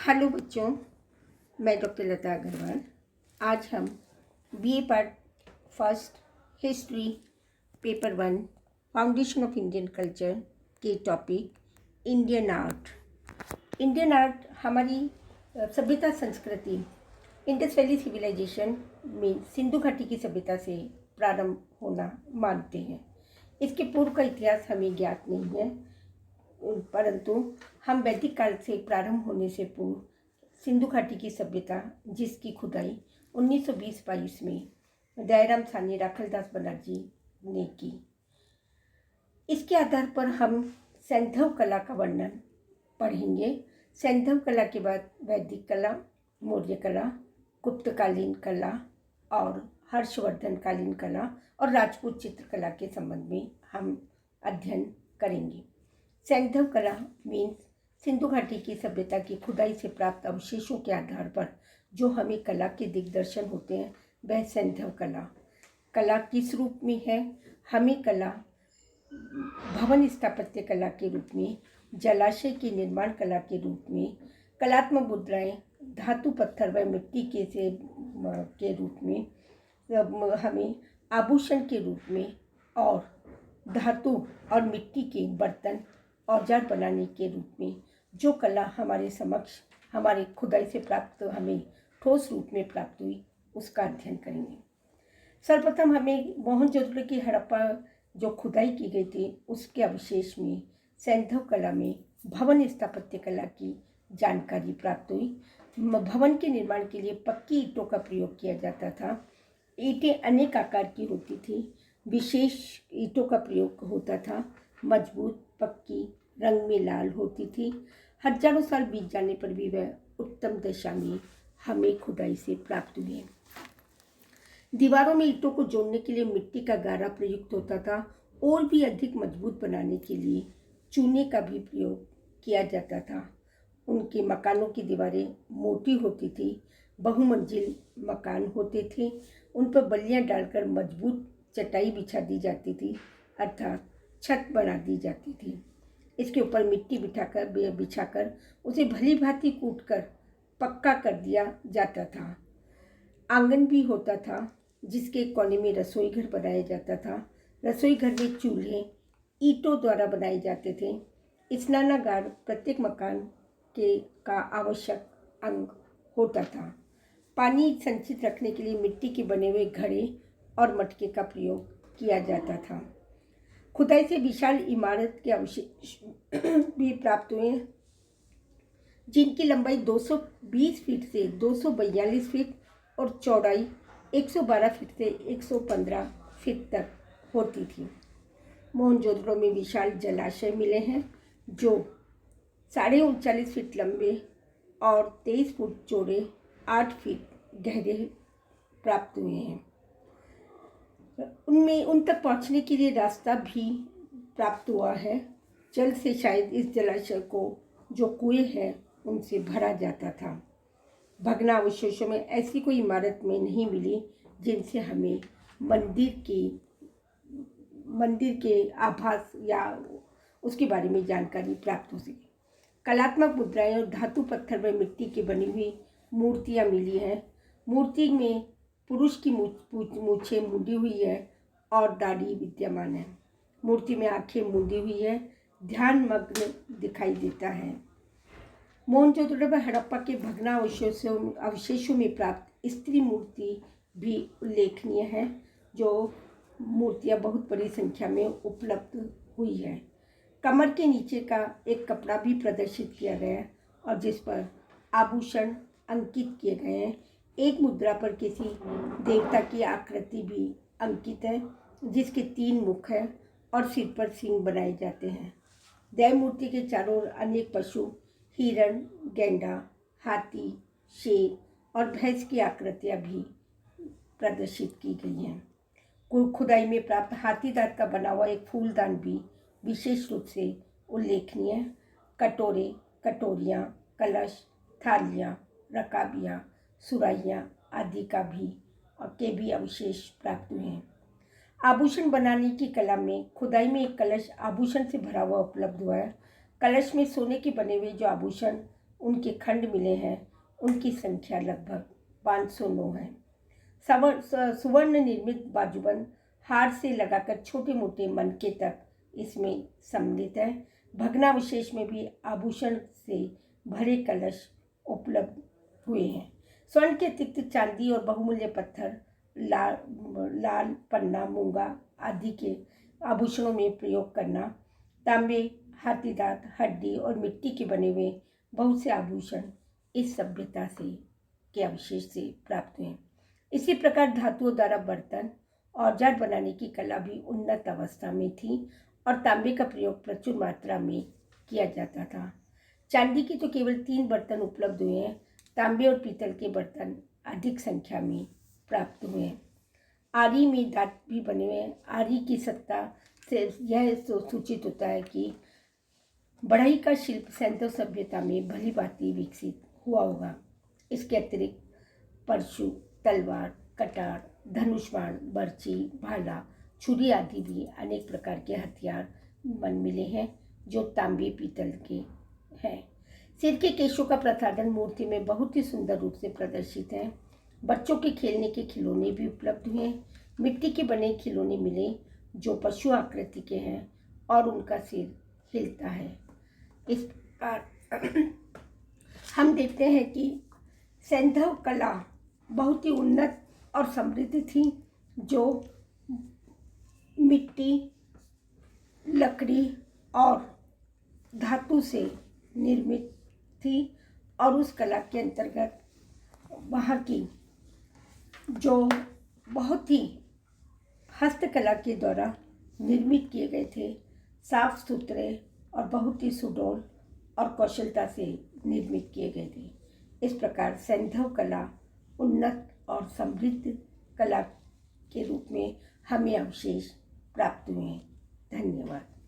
Hello बच्चों, मैं doctor लता अग्रवाल। आज हम BA part first history paper 1 foundation of Indian culture के टॉपिक इंडियन आर्ट हमारी सभ्यता संस्कृति इंडस वैली सिविलाइजेशन में सिंधु घाटी की सभ्यता से प्रारंभ होना मानते हैं। इसके पूर्व का इतिहास हमें ज्ञात नहीं है, परंतु हम वैदिक काल से प्रारंभ होने से पूर्व सिंधु घाटी की सभ्यता, जिसकी खुदाई 1920-22 में दयाराम साहनी राखलदास बनर्जी ने की, इसके आधार पर हम सैंधव कला का वर्णन पढ़ेंगे। सैंधव कला के बाद वैदिक कला, मौर्य कला, गुप्तकालीन कला और हर्षवर्धन कालीन कला और राजपूत चित्रकला के संबंध में हम अध्ययन करेंगे। सैंधव कला मीन्स सिंधु घाटी की सभ्यता की खुदाई से प्राप्त अवशेषों के आधार पर जो हमें कला के दिग्दर्शन होते हैं, वह सैंधव कला किस रूप में है? हमें कला भवन स्थापत्य कला के रूप में, जलाशय के निर्माण कला के रूप में, कलात्मक मुद्राएं, धातु पत्थर व मिट्टी के रूप में, हमें आभूषण के रूप में और धातु और मिट्टी के बर्तन, औजार बनाने के रूप में जो कला हमारे समक्ष हमारे खुदाई से प्राप्त हमें ठोस रूप में प्राप्त हुई, उसका अध्ययन करेंगे। सर्वप्रथम हमें मोहनजोदड़ो की हड़प्पा जो खुदाई की गई थी, उसके अवशेष में सैंधव कला में भवन स्थापत्य कला की जानकारी प्राप्त हुई। भवन के निर्माण के लिए पक्की ईंटों का प्रयोग किया जाता था। ईंटें अनेक आकार की होती थी, विशेष ईंटों का प्रयोग होता था, मजबूत, पक्की, रंग में लाल होती थी। हजारों साल बीत जाने पर भी वह उत्तम दशा में हमें खुदाई से प्राप्त हुई। दीवारों में ईंटों को जोड़ने के लिए मिट्टी का गारा प्रयुक्त होता था और भी अधिक मजबूत बनाने के लिए चूने का भी प्रयोग किया जाता था। उनके मकानों की दीवारें मोटी होती थी, बहुमंजिल मकान होते थे। उन पर बल्लियाँ डालकर मजबूत चटाई बिछा दी जाती थी, अर्थात छत बना दी जाती थी। इसके ऊपर मिट्टी बिछाकर उसे भली भांति कूटकर पक्का कर दिया जाता था। आंगन भी होता था, जिसके कोने में रसोई घर बनाया जाता था। रसोई घर में चूल्हे ईंटों द्वारा बनाए जाते थे। स्नानागार प्रत्येक मकान का आवश्यक अंग होता था। पानी संचित रखने के लिए मिट्टी के बने हुए घड़े और मटके का प्रयोग किया जाता था। खुदाई से विशाल इमारत के अवशेष भी प्राप्त हुए, जिनकी लंबाई 220 फीट से 242 फीट और चौड़ाई 112 फीट से 115 फीट तक होती थी। मोहनजोदड़ो में विशाल जलाशय मिले हैं, जो 39.5 फीट लंबे और 23 फुट चौड़े, 8 फीट गहरे प्राप्त हुए हैं। उनमें उन तक पहुंचने के लिए रास्ता भी प्राप्त हुआ है। जल से शायद इस जलाशय को जो कुएं हैं उनसे भरा जाता था। भग्नावशेषों में ऐसी कोई इमारत में नहीं मिली जिनसे हमें मंदिर के आभास या उसके बारे में जानकारी प्राप्त हो सके। कलात्मक मुद्राएं और धातु पत्थर व मिट्टी की बनी हुई मूर्तियाँ मिली हैं। मूर्ति में पुरुष की मूछें मुंडी हुई है और दाढ़ी विद्यमान है। मूर्ति में आंखें मुंदी हुई है, ध्यान मग्न दिखाई देता है। मोहनजोदड़ो व हड़प्पा के अवशेषों में प्राप्त स्त्री मूर्ति भी उल्लेखनीय है, जो मूर्तियाँ बहुत बड़ी संख्या में उपलब्ध हुई है। कमर के नीचे का एक कपड़ा भी प्रदर्शित किया गया है और जिस पर आभूषण अंकित किए गए हैं। एक मुद्रा पर किसी देवता की आकृति भी अंकित है, जिसके 3 मुख हैं और सिर पर सींग बनाए जाते हैं। देव मूर्ति के चारों ओर अनेक पशु, हिरण, गैंडा, हाथी, शेर और भैंस की आकृतियाँ भी प्रदर्शित की गई हैं। खुदाई में प्राप्त हाथी दांत का बना हुआ एक फूलदान भी विशेष रूप से उल्लेखनीय है। कटोरे, कटोरियाँ, कलश, थालियाँ, रकाबियाँ, सुराहियाँ आदि के भी अवशेष प्राप्त हुए हैं। आभूषण बनाने की कला में खुदाई में एक कलश आभूषण से भरा हुआ उपलब्ध हुआ है। कलश में सोने के बने हुए जो आभूषण उनके खंड मिले हैं, उनकी संख्या लगभग 509 है। सुवर्ण निर्मित बाजूबंद हार से लगाकर छोटे मोटे मनके तक इसमें सम्मिलित है। भग्नावशेष में भी आभूषण से भरे कलश उपलब्ध हुए हैं। स्वर्ण के अतिरिक्त चांदी और बहुमूल्य पत्थर, लाल पन्ना, मूंगा आदि के आभूषणों में प्रयोग करना, तांबे, हाथी दांत, हड्डी और मिट्टी के बने हुए बहुत से आभूषण इस सभ्यता से के अवशेष से प्राप्त हुए। इसी प्रकार धातुओं द्वारा बर्तन, औजार बनाने की कला भी उन्नत अवस्था में थी और तांबे का प्रयोग प्रचुर मात्रा में किया जाता था। चांदी की तो केवल 3 बर्तन उपलब्ध हुए हैं, तांबे और पीतल के बर्तन अधिक संख्या में प्राप्त हुए हैं। आरी में दांत भी बने हुए हैं। आरी की सत्ता से यह सूचित होता है कि बढ़ई का शिल्प सैंधव सभ्यता में भली भांति विकसित हुआ होगा। इसके अतिरिक्त परशु, तलवार, कटार, धनुष बाण, बर्छी, भाला, छुरी आदि भी अनेक प्रकार के हथियार बन मिले हैं जो तांबे पीतल के हैं। सिर के केशों का प्रसाधन मूर्ति में बहुत ही सुंदर रूप से प्रदर्शित है। बच्चों के खेलने के खिलौने भी उपलब्ध हुए। मिट्टी के बने खिलौने मिले जो पशु आकृति के हैं और उनका सिर हिलता है। इस प्रकार हम देखते हैं कि सैंधव कला बहुत ही उन्नत और समृद्ध थी, जो मिट्टी, लकड़ी और धातु से निर्मित थी और उस कला के अंतर्गत वहाँ की जो बहुत ही हस्तकला के द्वारा निर्मित किए गए थे, साफ सुथरे और बहुत ही सुडौल और कौशलता से निर्मित किए गए थे। इस प्रकार सैंधव कला उन्नत और समृद्ध कला के रूप में हमें अवशेष प्राप्त हुए हैं। धन्यवाद।